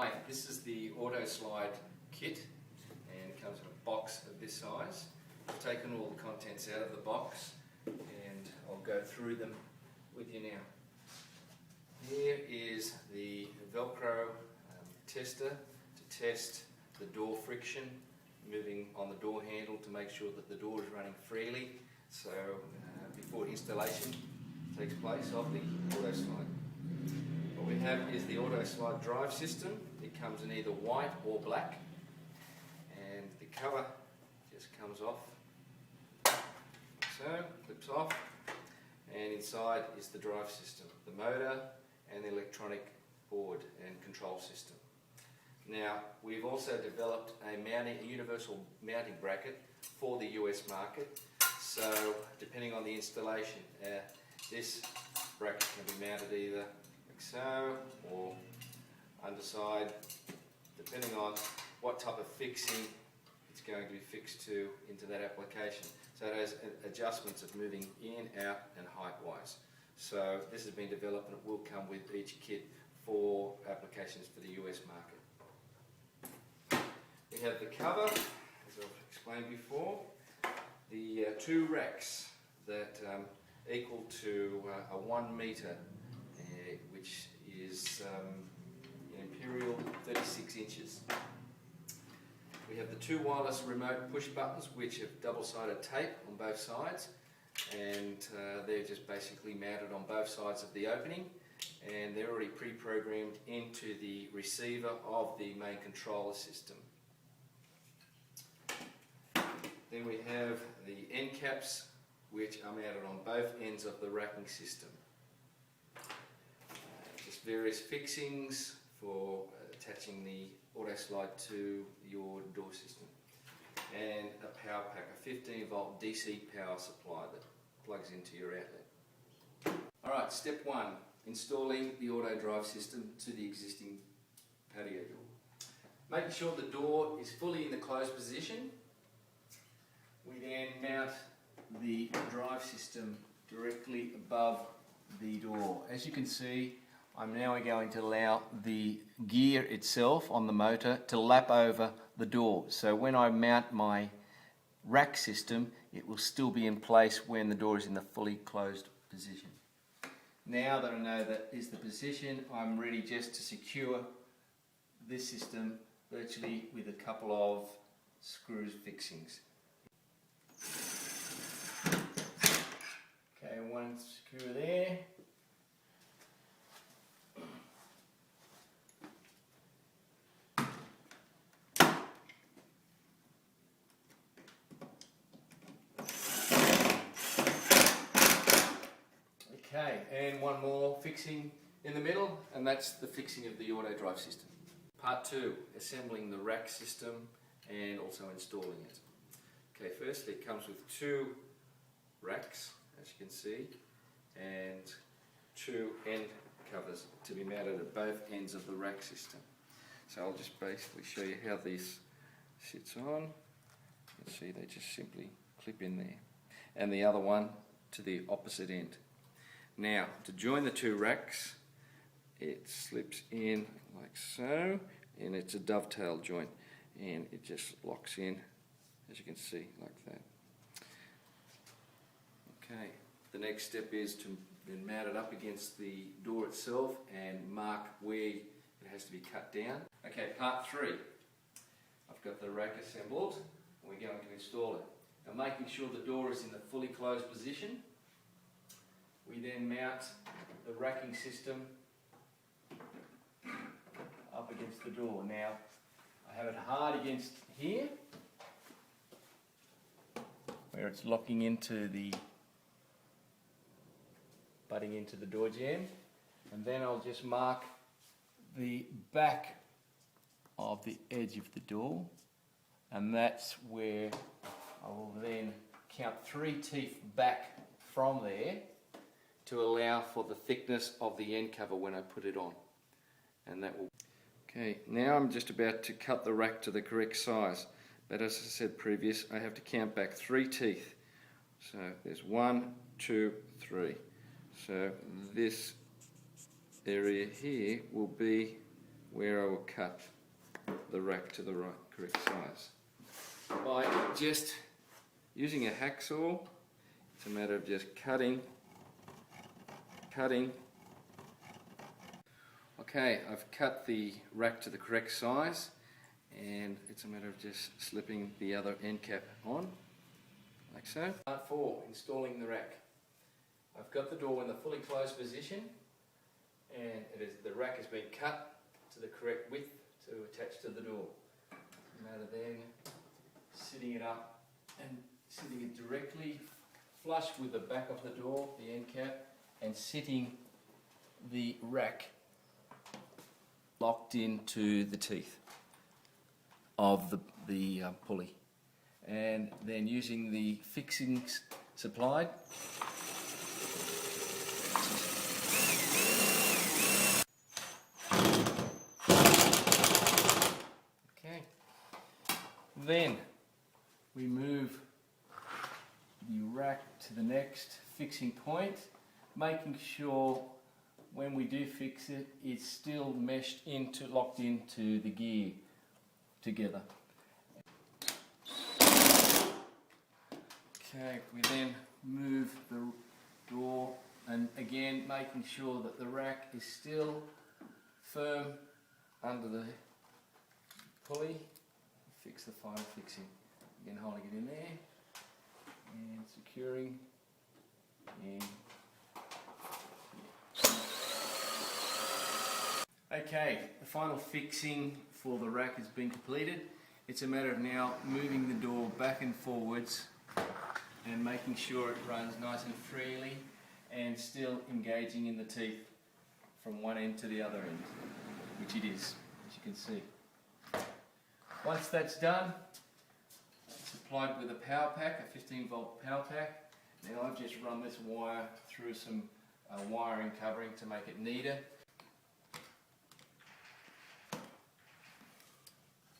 Hi, this is the AutoSlide kit and it comes in a box of this size. I've taken all the contents out of the box and I'll go through them with you now. Here is the Velcro tester to test the door friction, moving on the door handle to make sure that the door is running freely, so before installation takes place of the AutoSlide. What we have is the AutoSlide drive system. It comes in either white or black, and the cover just comes off, so clips off, and inside is the drive system, the motor and the electronic board and control system. Now, we've also developed a universal mounting bracket for the US market, so depending on the installation, this bracket can be mounted either like so or underside, depending on what type of fixing it's going to be fixed to into that application. So it has adjustments of moving in, out and height wise. So this has been developed and it will come with each kit for applications for the US market. We have the cover, as I've explained before, the two racks that equal to a 1 metre, which is an imperial 36 inches. We have the two wireless remote push buttons which have double-sided tape on both sides, and they're just basically mounted on both sides of the opening, and they're already pre-programmed into the receiver of the main controller system. Then we have the end caps which are mounted on both ends of the racking system. Just various fixings for attaching the AutoSlide to your door system. And a power pack, a 15 volt DC power supply that plugs into your outlet. Alright, step one, installing the auto drive system to the existing patio door. Making sure the door is fully in the closed position. We then mount the drive system directly above the door. As you can see, I'm now going to allow the gear itself on the motor to lap over the door. So when I mount my rack system, it will still be in place when the door is in the fully closed position. Now that I know that is the position, I'm ready just to secure this system virtually with a couple of screws fixings. Okay, one screw there. Okay, and one more fixing in the middle, and that's the fixing of the auto drive system. Part 2, assembling the rack system and also installing it. Okay, firstly it comes with two racks, as you can see, and two end covers to be mounted at both ends of the rack system. So I'll just basically show you how this sits on. You can see they just simply clip in there. And the other one to the opposite end. Now, to join the two racks, it slips in like so, and it's a dovetail joint, and it just locks in, as you can see, like that. Okay, the next step is to then mount it up against the door itself and mark where it has to be cut down. Okay, part 3. I've got the rack assembled, and we're going to install it. Now, making sure the door is in the fully closed position, we then mount the racking system up against the door. Now, I have it hard against here, where it's locking into the, butting into the door jamb, and then I'll just mark the back of the edge of the door, and that's where I will then count 3 teeth back from there to allow for the thickness of the end cover when I put it on. And that will... Okay, now I'm just about to cut the rack to the correct size, but as I said previous, I have to count back 3 teeth. So there's 1, 2, 3. So this area here will be where I will cut the rack to the correct size. By just using a hacksaw, it's a matter of just cutting. Okay, I've cut the rack to the correct size, and it's a matter of just slipping the other end cap on, like so. Part 4, installing the rack. I've got the door in the fully closed position, and the rack has been cut to the correct width to attach to the door. It's a matter then sitting it up and sitting it directly flush with the back of the door, the end cap, and sitting the rack locked into the teeth of the pulley, and then using the fixings supplied. Okay, then we move the rack to the next fixing point, making sure when we do fix it, it's still locked into the gear together. Okay, we then move the door, and again making sure that the rack is still firm under the pulley. Fix the final fixing. Again, holding it in there and securing in. Okay, the final fixing for the rack has been completed. It's a matter of now moving the door back and forwards and making sure it runs nice and freely and still engaging in the teeth from one end to the other end, which it is, as you can see. Once that's done, it's supplied with a power pack, a 15-volt power pack. Now I've just run this wire through some wiring covering to make it neater.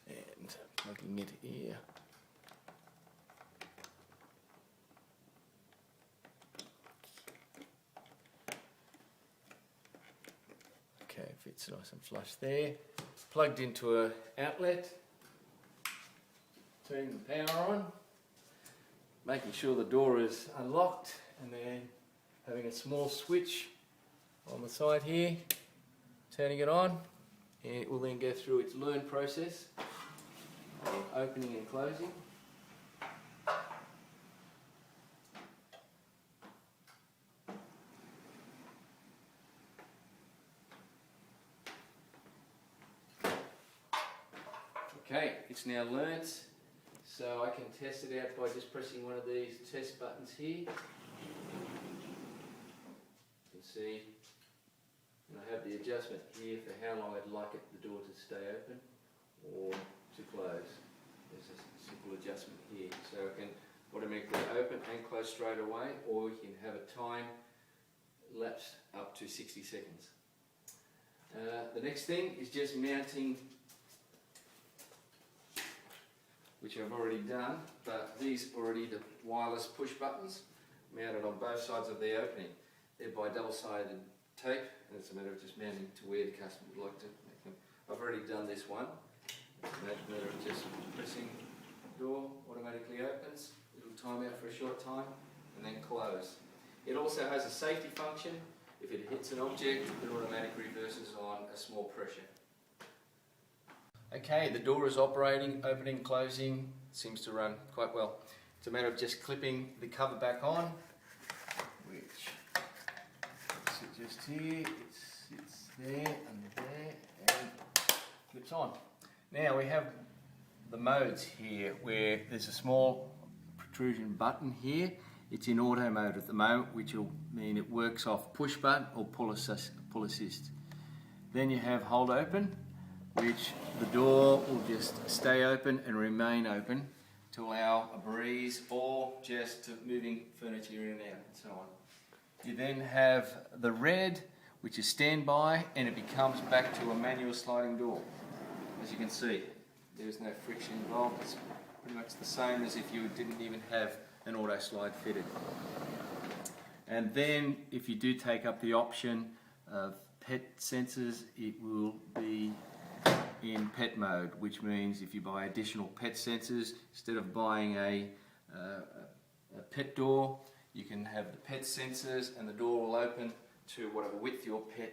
And plugging it here. Okay, fits nice and flush there. Plugged into an outlet. Turning the power on. Making sure the door is unlocked, and then having a small switch on the side here. Turning it on, and it will then go through its learn process. Opening and closing. Okay, it's now learnt, so I can test it out by just pressing one of these test buttons here. You can see, and I have the adjustment here for how long I'd like the door to stay open or to close. There's a simple adjustment here, so it can automatically open and close straight away, or you can have a time lapse up to 60 seconds. The next thing is just mounting, which I've already done, but these are already the wireless push buttons mounted on both sides of the opening. They're by double-sided tape, and it's a matter of just mounting to where the customer would like to make them. I've already done this one. It's a matter of just pressing the door, automatically opens, little timeout for a short time, and then close. It also has a safety function. If it hits an object, it automatically reverses on a small pressure. Okay, the door is operating, opening, closing, seems to run quite well. It's a matter of just clipping the cover back on, which sits just here, it sits there and there, and clips on. Now we have the modes here, where there's a small protrusion button here. It's in auto mode at the moment, which will mean it works off push button or pull assist. Then you have hold open, which the door will just stay open and remain open to allow a breeze or just moving furniture in and out and so on. You then have the red, which is standby, and it becomes back to a manual sliding door. As you can see, there's no friction involved. It's pretty much the same as if you didn't even have an AutoSlide fitted. And then if you do take up the option of pet sensors, it will be pet mode, which means if you buy additional pet sensors, instead of buying a pet door, you can have the pet sensors and the door will open to whatever width your pet